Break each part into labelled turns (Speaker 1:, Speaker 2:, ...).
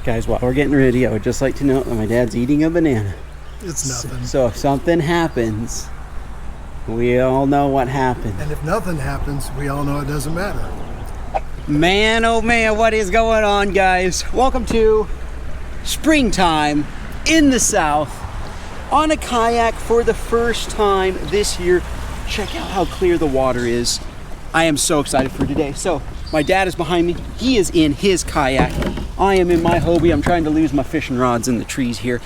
Speaker 1: Guys, while we're getting ready, I would just like to note that my dad's eating a banana.
Speaker 2: It's nothing.
Speaker 1: So if something happens, we all know what happened.
Speaker 2: And if nothing happens, we all know it doesn't matter.
Speaker 1: Man, oh man, what is going on, guys? Welcome to springtime in the South on a kayak for the first time this year. Check out how clear the water is. I am so excited for today. So my dad is behind me. He is in his kayak. I am in my Hobie. I'm trying to lose my fishing rods in the trees here.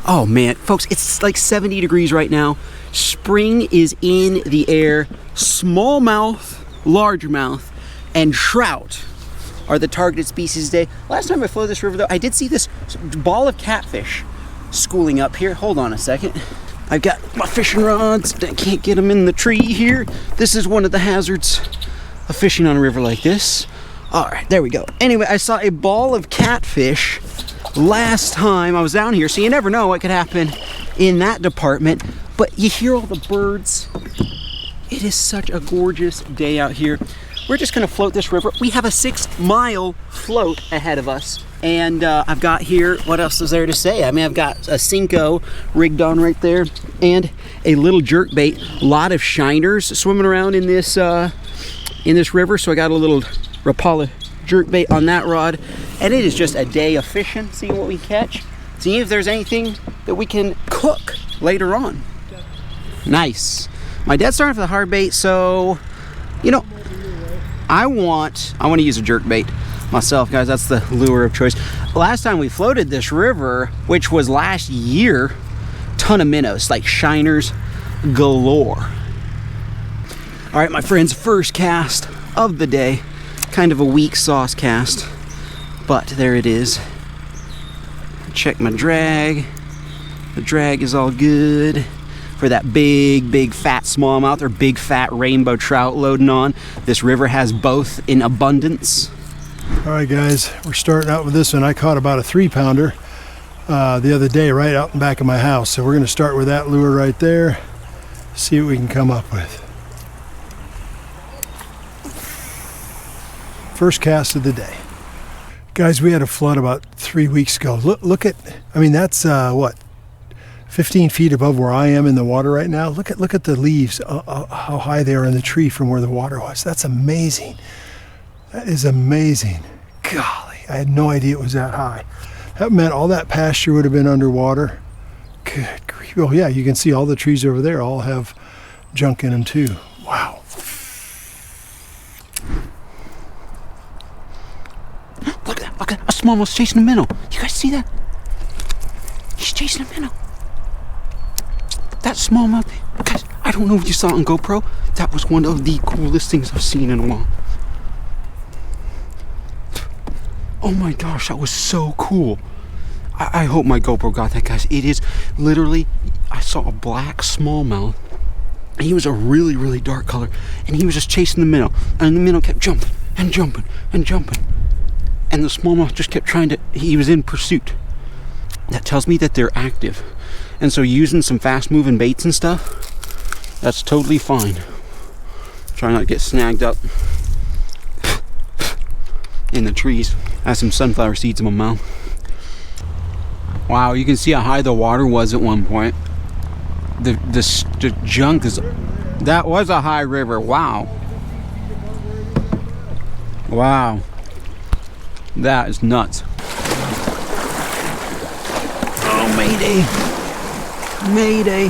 Speaker 1: Oh man, folks, it's like 70 degrees right now. Spring is in the air. Smallmouth, largemouth, and trout are the targeted species today. Last time I flowed this river though, I did see this ball of catfish schooling up here. Hold on a second. I've got my fishing rods. I can't get them in the tree here. This is one of the hazards of fishing on a river like this. All right, there we go. Anyway, I saw a ball of catfish last time I was down here, so you never know what could happen in that department. But you hear all the birds. It is such a gorgeous day out here. We're just gonna float this river. We have a 6-mile float ahead of us. And I've got here, what else is there to say? I mean, I've got a Senko rigged on right there and a little jerkbait. A lot of shiners swimming around in this river. So I got a little Rapala jerkbait on that rod. And it is just a day of fishing, seeing what we catch. Seeing if there's anything that we can cook later on. Nice. My dad's starting for the hard bait, so, you know, I want to use a jerkbait myself, guys. That's the lure of choice. Last time we floated this river, which was last year, ton of minnows, like shiners galore. All right, my friends, first cast of the day. Kind of a weak sauce cast, but there it is. Check my drag. The drag is all good for that big fat smallmouth or big fat rainbow trout loading on. This river has both in abundance.
Speaker 2: All right, guys, we're starting out with this one. I caught about a 3-pounder the other day right out in back of my house. So we're going to start with that lure right there, see what we can come up with. First cast of the day. Guys, we had a flood about 3 weeks ago. Look at, I mean, that's what, 15 feet above where I am in the water right now. Look at the leaves, how high they are in the tree from where the water was. That's amazing. That is amazing. Golly, I had no idea it was that high. That meant all that pasture would have been underwater. Good grief. Oh yeah, you can see all the trees over there all have junk in them too. Wow.
Speaker 1: Look at a smallmouth chasing a minnow. You guys see that? He's chasing a minnow. That smallmouth, guys, I don't know if you saw it on GoPro. That was one of the coolest things I've seen in a while. Oh my gosh, that was so cool. I hope my GoPro got that, guys. It is literally, I saw a black smallmouth. He was a really dark color, and he was just chasing the minnow, and the minnow kept jumping and jumping and jumping. And the smallmouth just kept he was in pursuit. That tells me that they're active. And so using some fast moving baits and stuff, that's totally fine. Try not to get snagged up in the trees. I have some sunflower seeds in my mouth. Wow, you can see how high the water was at one point. The junk is, that was a high river. Wow. Wow. That is nuts. Oh, mayday. Mayday.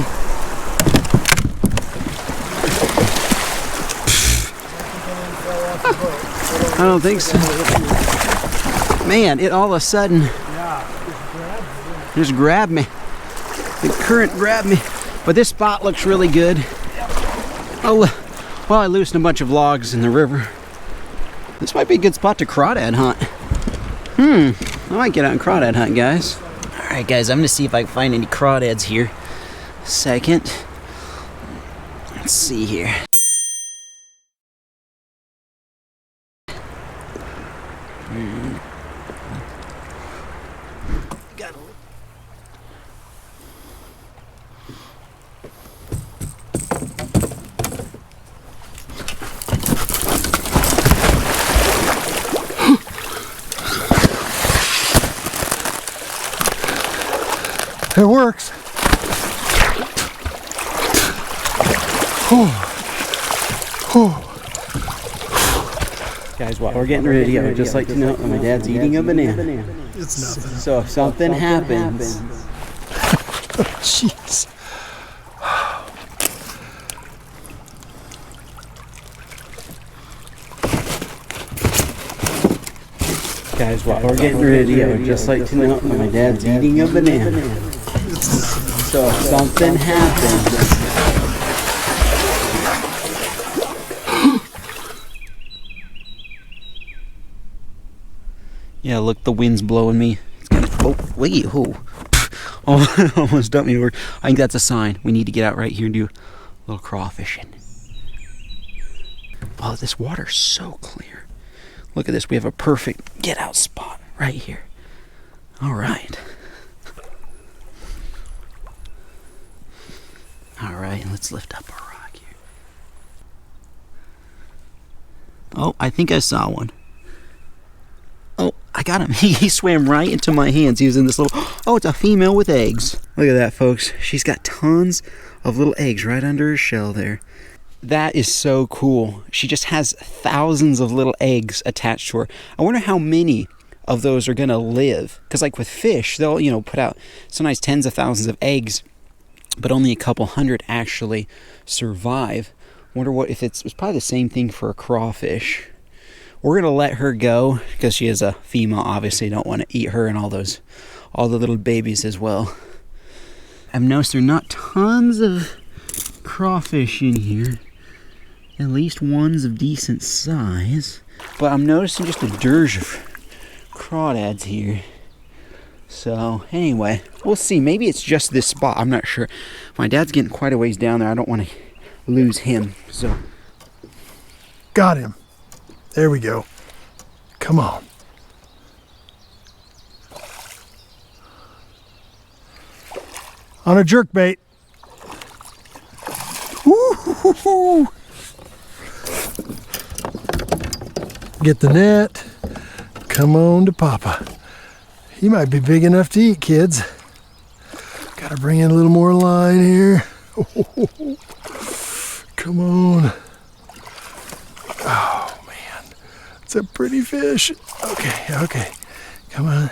Speaker 1: I don't think so. Man, it all of a sudden just grabbed me. The current grabbed me. But this spot looks really good. Oh, well, I loosened a bunch of logs in the river. This might be a good spot to crawdad hunt. I might get out and crawdad hunt, guys. All right, guys, I'm gonna see if I can find any crawdads here. Second. Let's see here. Got a
Speaker 2: It works.
Speaker 1: Guys, while we're getting ready, I would just like to note that my dad's eating a banana.
Speaker 2: It's nothing.
Speaker 1: So if something happens,
Speaker 2: Jeez.
Speaker 1: guys, while we're getting ready, I would just like to note that my dad's eating a banana. So if something happens, yeah, look, the wind's blowing me. It's gonna. Oh, wait, oh, oh, almost dumped me over. I think that's a sign. We need to get out right here and do a little crawfishing. Oh, this water's so clear. Look at this. We have a perfect get out spot right here. All right. All right, let's lift up our rock here. Oh, I think I saw one. Oh, I got him. He swam right into my hands. He was in this little... Oh, it's a female with eggs. Look at that, folks. She's got tons of little eggs right under her shell there. That is so cool. She just has thousands of little eggs attached to her. I wonder how many of those are going to live. Because like with fish, they'll, you know, put out sometimes tens of thousands of eggs, but only a couple hundred actually survive. Wonder what if it's probably the same thing for a crawfish. We're gonna let her go because she is a female. Obviously, don't want to eat her and all the little babies as well. I've noticed there are not tons of crawfish in here. At least ones of decent size. But I'm noticing just a dirge of crawdads here. So anyway, we'll see. Maybe it's just this spot. I'm not sure. My dad's getting quite a ways down there. I don't want to lose him. So
Speaker 2: Got him. There we go. Come on. On a jerkbait. Woo-hoo-hoo-hoo. Get the net. Come on to Papa. He might be big enough to eat, kids. Gotta bring in a little more line here. Come on. Oh man, it's a pretty fish. Okay. Come on.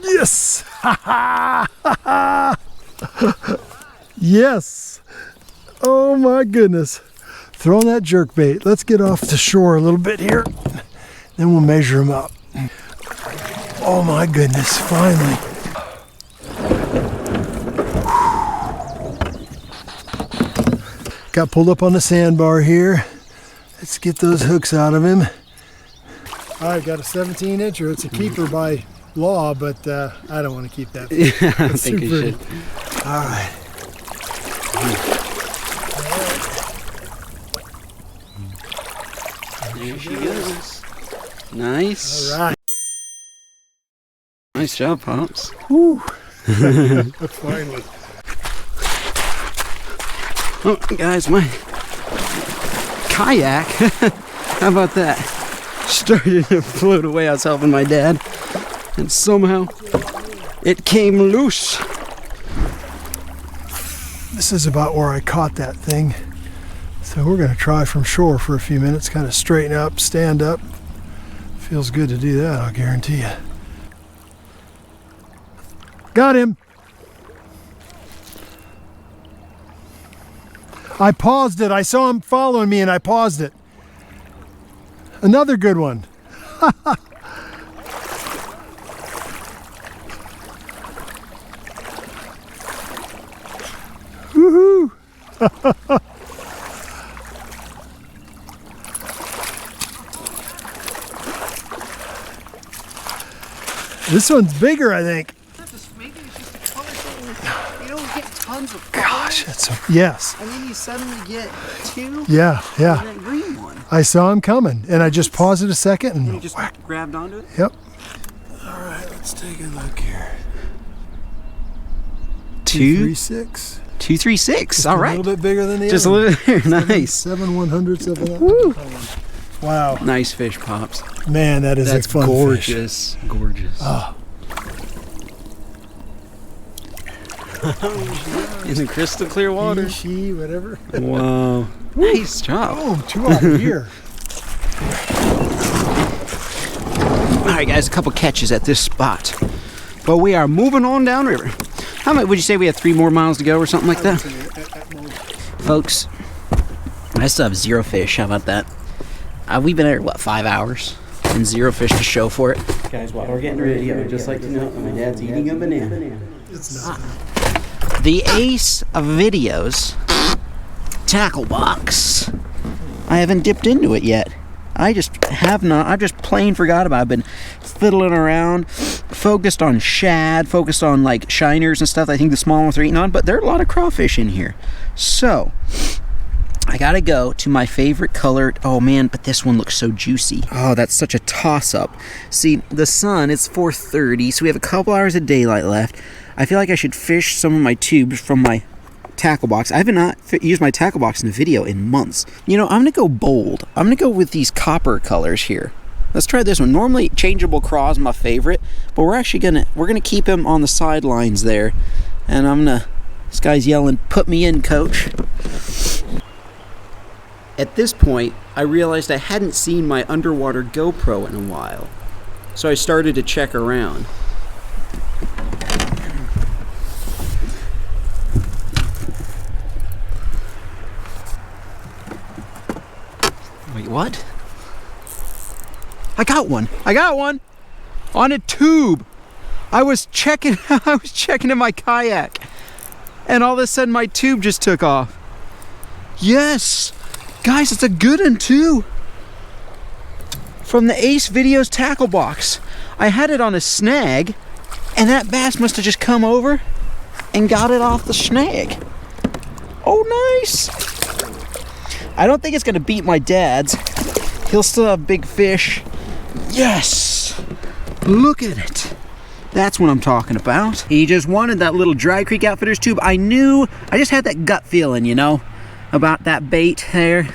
Speaker 2: Yes! Yes! Oh my goodness. Throwing that jerkbait. Let's get off the shore a little bit here. Then we'll measure them up. Oh my goodness, finally. Got pulled up on the sandbar here. Let's get those hooks out of him. All right, got a 17-incher. It's a keeper by law, but I don't want to keep that.
Speaker 1: yeah, I don't think you should.
Speaker 2: All right.
Speaker 1: There she goes. Nice.
Speaker 2: All right.
Speaker 1: Nice job, Pops.
Speaker 2: Woo. Finally.
Speaker 1: Oh, guys, my kayak, how about that? Started to float away. I was helping my dad, and somehow it came loose.
Speaker 2: This is about where I caught that thing. So we're going to try from shore for a few minutes, kind of straighten up, stand up. Feels good to do that, I'll guarantee you. Got him. I paused it. I saw him following me and I paused it. Another good one. Woohoo! This one's bigger, I think.
Speaker 1: Maybe it's just a color thing. You don't get tons of
Speaker 2: Gosh, that's so, yes.
Speaker 1: and then you suddenly get two.
Speaker 2: Yeah.
Speaker 1: And that green one.
Speaker 2: I saw him coming, and I just paused it a second
Speaker 1: And you
Speaker 2: and
Speaker 1: just
Speaker 2: whack.
Speaker 1: grabbed onto it.
Speaker 2: Yep. All right, let's take a look here.
Speaker 1: 236. 236. All
Speaker 2: A
Speaker 1: right.
Speaker 2: little bit bigger than the
Speaker 1: Just a
Speaker 2: other.
Speaker 1: little bit. Nice.
Speaker 2: 7/100 of that.
Speaker 1: Woo.
Speaker 2: Wow,
Speaker 1: Nice fish, Pops.
Speaker 2: man, that is
Speaker 1: That's
Speaker 2: a fun fish.
Speaker 1: gorgeous. Gorgeous.
Speaker 2: Oh.
Speaker 1: In the crystal clear water.
Speaker 2: He, she, whatever.
Speaker 1: Wow. Nice job.
Speaker 2: Oh, 2 out of here.
Speaker 1: All right, guys, a couple catches at this spot. But we are moving on downriver. How much would you say we have 3 more miles to go or something like that? Folks, I still have 0 fish. How about that? We've been there, what, 5 hours? And 0 fish to show for it. Guys, while we're getting ready, I would just like to know my dad's eating a banana.
Speaker 2: It's not.
Speaker 1: The Ace of Videos tackle box. I haven't dipped into it yet. I just have not. I've just plain forgot about it. I've been fiddling around, focused on shad, focused on like shiners and stuff. I think the small ones are eating on, but there are a lot of crawfish in here. So I gotta go to my favorite color. Oh man, but this one looks so juicy. Oh, that's such a toss-up. See, the sun, it's 4:30, so we have a couple hours of daylight left. I feel like I should fish some of my tubes from my tackle box. I have not used my tackle box in a video in months. You know, I'm gonna go bold. I'm gonna go with these copper colors here. Let's try this one. Normally, changeable craw is my favorite, but we're gonna keep him on the sidelines there, and this guy's yelling, "Put me in, coach." At this point, I realized I hadn't seen my underwater GoPro in a while, so I started to check around. Wait, what? I got one on a tube. I was checking in my kayak, and all of a sudden my tube just took off. Yes, guys, it's a good one too. From the Ace Videos tackle box. I had it on a snag, and that bass must have just come over and got it off the snag. Oh, nice. I don't think it's gonna beat my dad's. He'll still have big fish. Yes! Look at it. That's what I'm talking about. He just wanted that little Dry Creek Outfitters tube. I just had that gut feeling, you know, about that bait there.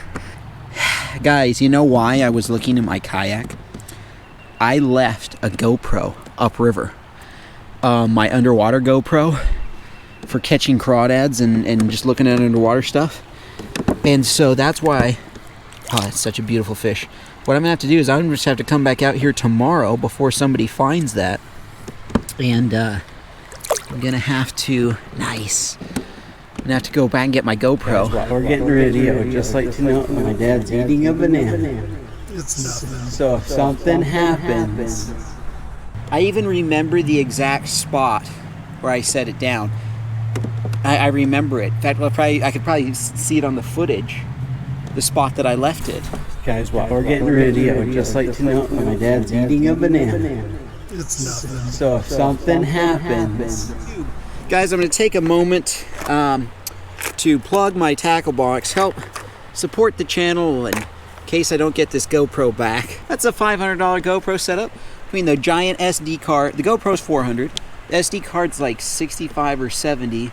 Speaker 1: Guys, you know why I was looking in my kayak? I left a GoPro upriver. My underwater GoPro for catching crawdads and just looking at underwater stuff. And so that's why, it's such a beautiful fish. What I'm gonna have to do is I'm just have to come back out here tomorrow before somebody finds that. And I'm gonna have to, I'm gonna have to go back and get my GoPro. We're getting ready. I would just like to know my dad's eating a banana.
Speaker 2: It's nothing.
Speaker 1: So if something happens. I even remember the exact spot where I set it down. I remember it. In fact, I could probably see it on the footage, the spot that I left it. Guys, while we're getting ready, I would just like to know my dad's eating a banana.
Speaker 2: It's nothing.
Speaker 1: So if something happens. Guys, I'm going to take a moment to plug my tackle box, help support the channel in case I don't get this GoPro back. That's a $500 GoPro setup. I mean, the giant SD card, the GoPro's $400. The SD card's like $65 or $70.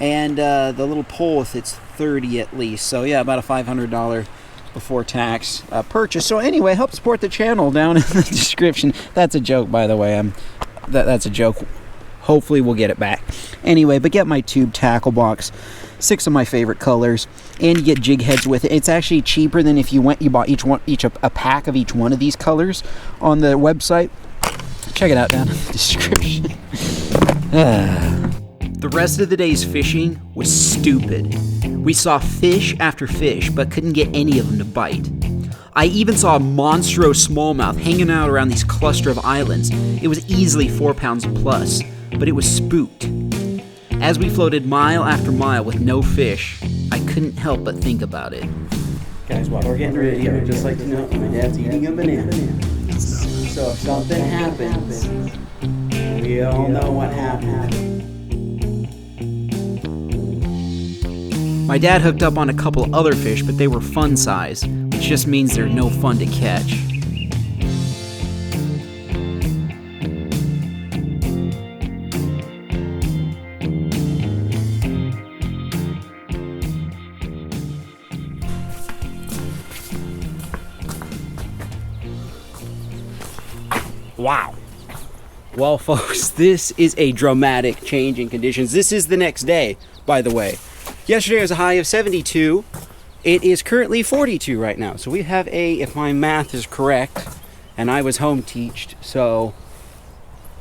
Speaker 1: And the little pole with it's $30 at least. So yeah, about a $500 before tax purchase. So anyway, help support the channel down in the description. That's a joke, by the way. That's a joke. Hopefully we'll get it back. Anyway, but get my tube tackle box. 6 of my favorite colors, and you get jig heads with it. It's actually cheaper than if you bought a pack of each one of these colors on the website. Check it out down in the description. The rest of the day's fishing was stupid. We saw fish after fish, but couldn't get any of them to bite. I even saw a monstrous smallmouth hanging out around these cluster of islands. It was easily 4 pounds plus, but it was spooked. As we floated mile after mile with no fish, I couldn't help but think about it. Guys, while we're getting ready, I would just like to know my dad's eating a banana. So if something happens, we all know what happened. My dad hooked up on a couple other fish, but they were fun size, which just means they're no fun to catch. Well, folks, this is a dramatic change in conditions. This is the next day, by the way. Yesterday was a high of 72. It is currently 42 right now. So we have if my math is correct, and I was home teached, so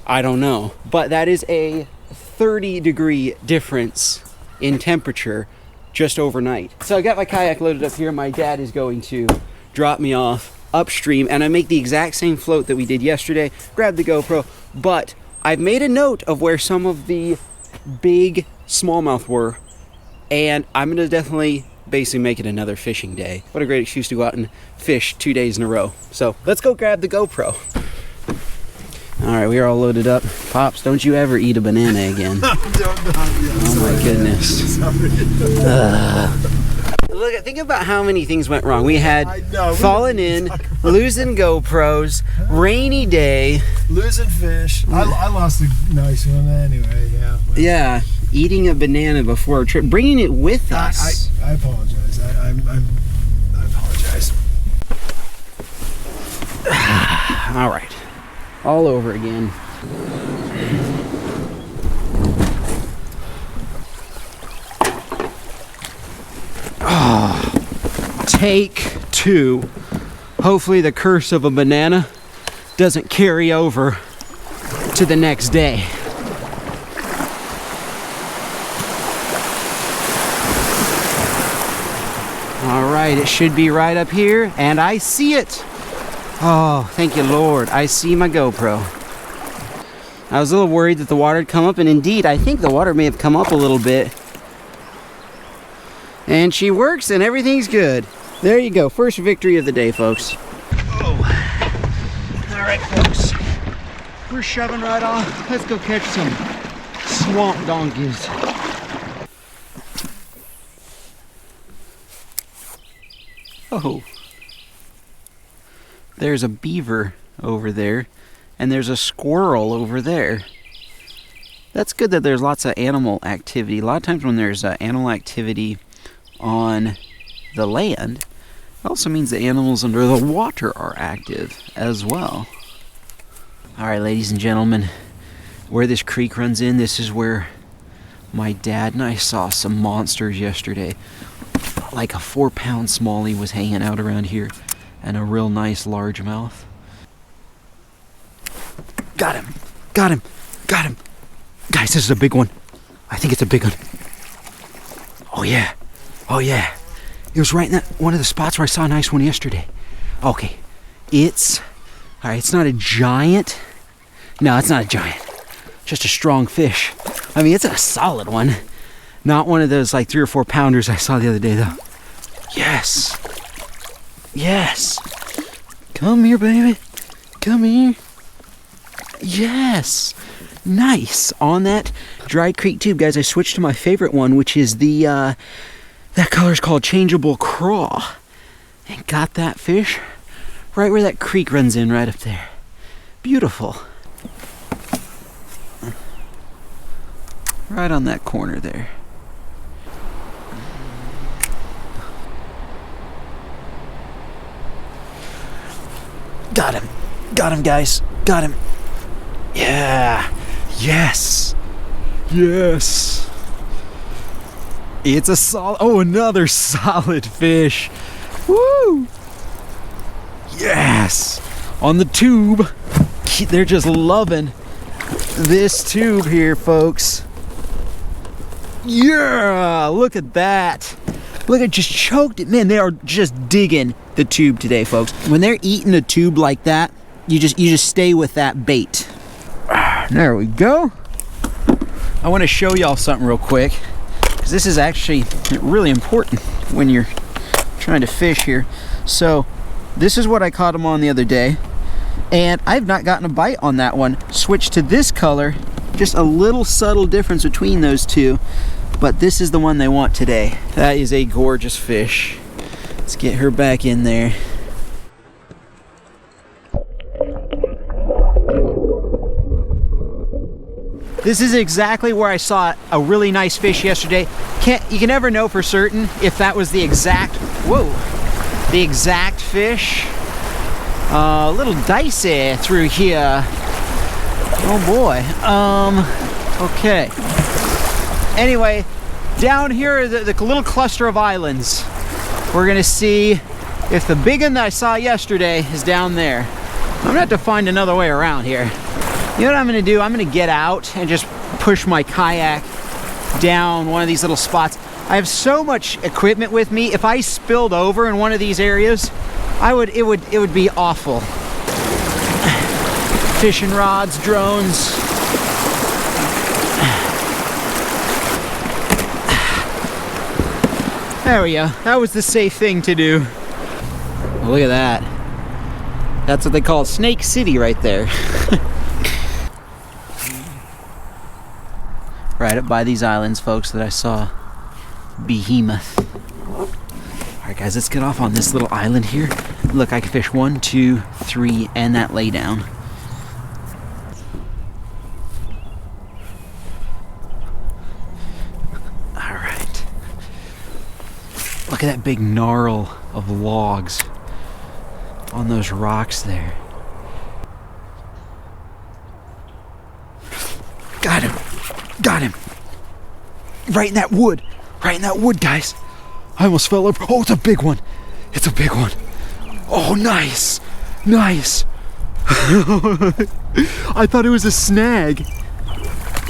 Speaker 1: I don't know. But that is a 30-degree difference in temperature just overnight. So I got my kayak loaded up here. My dad is going to drop me off upstream, and I make the exact same float that we did yesterday. Grab the GoPro, but I've made a note of where some of the big smallmouth were, and I'm gonna definitely basically make it another fishing day. What a great excuse to go out and fish 2 days in a row. So let's go grab the GoPro. All right, we are all loaded up. Pops, don't you ever eat a banana again. Oh my goodness. Look, think about how many things went wrong. We had fallen in, losing GoPros, rainy day.
Speaker 2: Losing fish. I lost a nice one anyway, yeah.
Speaker 1: Yeah, eating a banana before a trip, bringing it with us.
Speaker 2: I apologize. I apologize.
Speaker 1: All right, all over again. Take two. Hopefully the curse of a banana doesn't carry over to the next day. All right, it should be right up here, and I see it. Oh, thank you, Lord. I see my GoPro. I was a little worried that the water had come up, and indeed, I think the water may have come up a little bit. And she works, and everything's good. There you go. First victory of the day, folks. Oh. All right, folks. We're shoving right off. Let's go catch some swamp donkeys. Oh. There's a beaver over there, and there's a squirrel over there. That's good that there's lots of animal activity. A lot of times when there's animal activity on the land, it also means the animals under the water are active as well. All right, ladies and gentlemen, where this creek runs in, this is where my dad and I saw some monsters yesterday. Like a 4-pound smallie was hanging out around here, and a real nice largemouth. Got him! Got him! Got him! Guys, this is a big one. I think it's a big one. Oh yeah! Oh yeah! It was right in that one of the spots where I saw a nice one yesterday. Okay, it's not a giant. No, it's not a giant. Just a strong fish. I mean, it's a solid one. Not one of those like 3 or 4 pounders I saw the other day, though. Yes. Yes. Come here, baby. Come here. Yes. Nice. On that dry creek tube, guys, I switched to my favorite one, which is the, that color's called Changeable Craw. And got that fish right where that creek runs in, right up there. Beautiful. Right on that corner there. Got him. Got him, guys. Got him. Yeah. Yes. Yes. It's a solid. Oh, another solid fish. Woo. Yes. On the tube. They're just loving this tube here, folks. Yeah. Look at that. Look, it just choked it. Man, they are just digging the tube today, folks. When they're eating a tube like that, you just stay with that bait. There we go. I want to show y'all something real quick, because this is actually really important when you're trying to fish here. So this is what I caught them on the other day, and I've not gotten a bite on that one. Switched to this color, just a little subtle difference between those two, but this is the one they want today. That is a gorgeous fish. Let's get her back in there. This is exactly where I saw a really nice fish yesterday. You can never know for certain if that was the exact fish. A little dicey through here. Oh boy. Okay. Anyway, down here are the little cluster of islands. We're gonna see if the big one that I saw yesterday is down there. I'm gonna have to find another way around here. You know what I'm gonna do? I'm gonna get out and just push my kayak down one of these little spots. I have so much equipment with me. If I spilled over in one of these areas, it would be awful. Fishing rods, drones. There we go. That was the safe thing to do. Oh, look at that. That's what they call Snake City right there. Right up by these islands, folks, that I saw behemoth. All right, guys, let's get off on this little island here. Look, I can fish 1, 2, 3, and that lay down. All right. Look at that big gnarl of logs on those rocks there. Got him. Got him. Right in that wood. Right in that wood, guys. I almost fell over. Oh, it's a big one. It's a big one. Oh, nice. Nice. I thought it was a snag.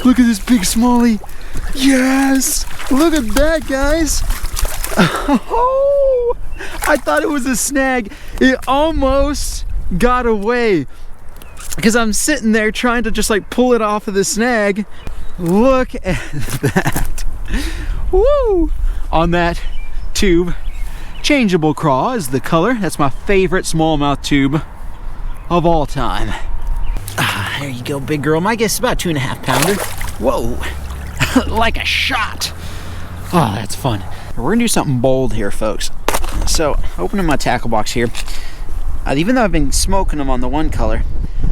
Speaker 1: Look at this big smallie. Yes. Look at that, guys. Oh, I thought it was a snag. It almost got away because I'm sitting there trying to just like pull it off of the snag. Look at that. Woo! On that tube. Changeable craw is the color. That's my favorite smallmouth tube of all time. Ah, there you go, big girl. My guess is about 2.5 pounder. Whoa. Like a shot. Oh, that's fun. We're gonna do something bold here, folks. So, opening my tackle box here. Even though I've been smoking them on the one color,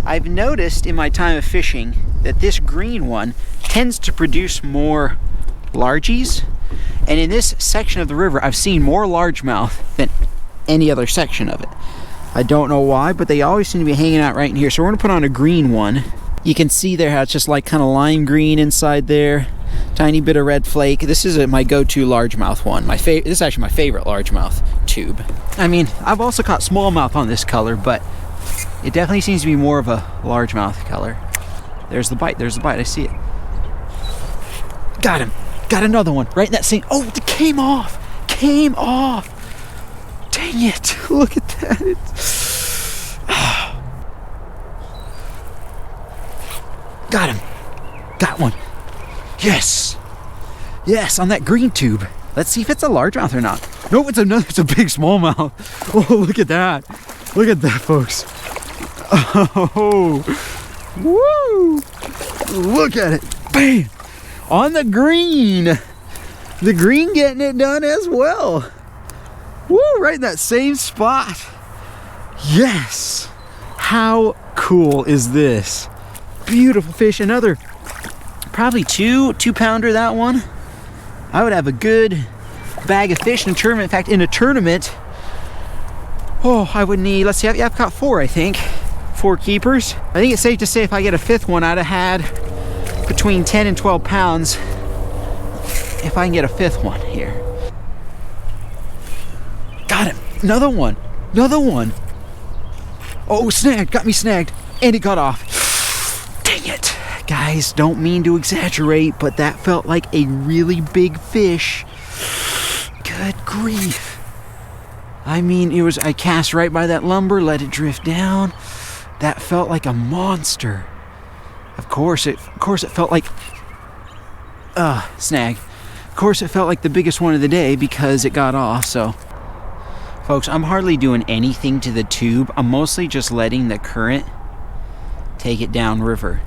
Speaker 1: I've noticed in my time of fishing that this green one tends to produce more largies. And in this section of the river, I've seen more largemouth than any other section of it. I don't know why, but they always seem to be hanging out right in here. So we're gonna put on a green one. You can see there how it's just like kind of lime green inside there. Tiny bit of red flake. This is my go-to largemouth one. This is actually my favorite largemouth tube. I mean, I've also caught smallmouth on this color, but it definitely seems to be more of a largemouth color. There's the bite. There's the bite. I see it. Got him. Got another one right in that same. Oh, it came off. Came off. Dang it. Look at that. Got him. Got one. Yes. Yes, on that green tube. Let's see if it's a largemouth or not. No, it's a big smallmouth. Oh, look at that. Look at that, folks. Oh. Woo. Look at it. Bam. On the green. The green getting it done as well. Woo, right in that same spot. Yes. How cool is this? Beautiful fish. Another probably 2-pounder, that one. I would have a good bag of fish in a tournament. In fact, in a tournament, oh, I would need, let's see, I've caught 4, I think. 4 keepers. I think it's safe to say if I get a 5th one, I'd have had between 10 and 12 pounds if I can get a 5th one here. Got him. Another one. Another one. Oh, snagged. Got me snagged. And it got off. Dang it. Guys, don't mean to exaggerate, but that felt like a really big fish. Good grief. I mean, I cast right by that lumber, let it drift down. That felt like a monster. Of course it felt like snag. Of course it felt like the biggest one of the day because it got off. So folks, I'm hardly doing anything to the tube. I'm mostly just letting the current take it down river.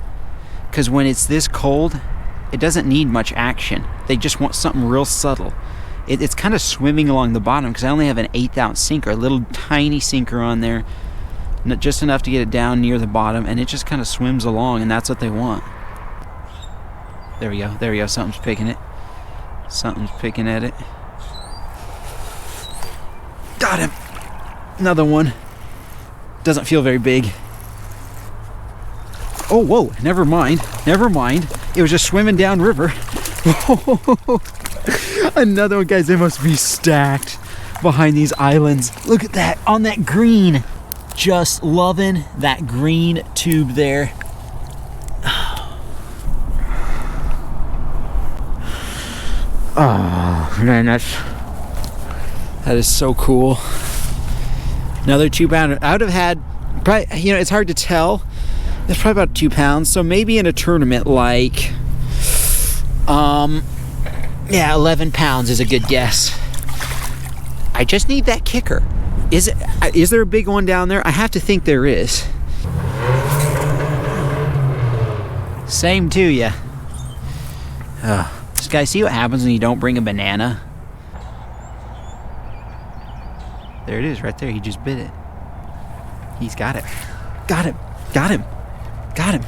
Speaker 1: Because when it's this cold, it doesn't need much action. They just want something real subtle. It's kind of swimming along the bottom because I only have an 1/8 ounce sinker, a little tiny sinker on there, just enough to get it down near the bottom, and it just kind of swims along, and that's what they want. There we go. There we go. Something's picking it. Something's picking at it. Got him. Another one. Doesn't feel very big. Oh, whoa, never mind. It was just swimming down river. Another one, guys. They must be stacked behind these islands. Look at that, on that green. Just loving that green tube there. Oh man, that is so cool. Another 2 pounder. I would have had probably, you know, it's hard to tell. It's probably about 2 pounds. So maybe in a tournament like, yeah, 11 pounds is a good guess. I just need that kicker. Is there a big one down there? I have to think there is. Same to you. Just guys, see what happens when you don't bring a banana? There it is, right there. He just bit it. He's got it. Got him. Got him. Got him.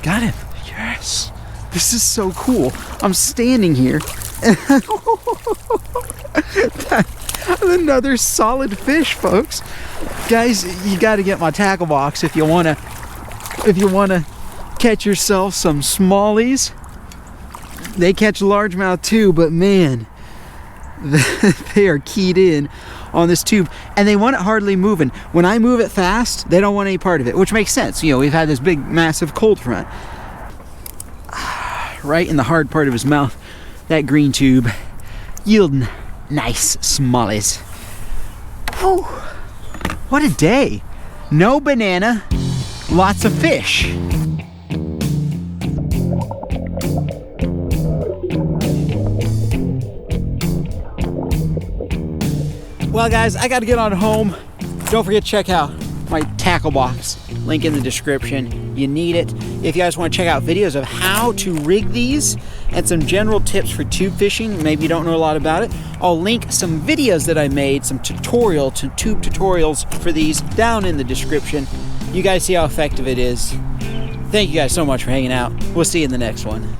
Speaker 1: Got him. Yes. This is so cool. I'm standing here. Another solid fish, folks. Guys, you got to get my tackle box if you want to catch yourself some smallies. They catch largemouth too, but man, they are keyed in on this tube, and they want it hardly moving. When I move it fast, they don't want any part of it, which makes sense. You know, we've had this big, massive cold front. Right in the hard part of his mouth, that green tube, yielding nice smallies. Whew. What a day. No banana, lots of fish. Well guys, I gotta get on home. Don't forget to check out my tackle box, link in the description. You need it. If you guys want to check out videos of how to rig these and some general tips for tube fishing, maybe you don't know a lot about it, I'll link some videos that I made, some tube tutorials for these down in the description. You guys see how effective it is. Thank you guys so much for hanging out. We'll see you in the next one.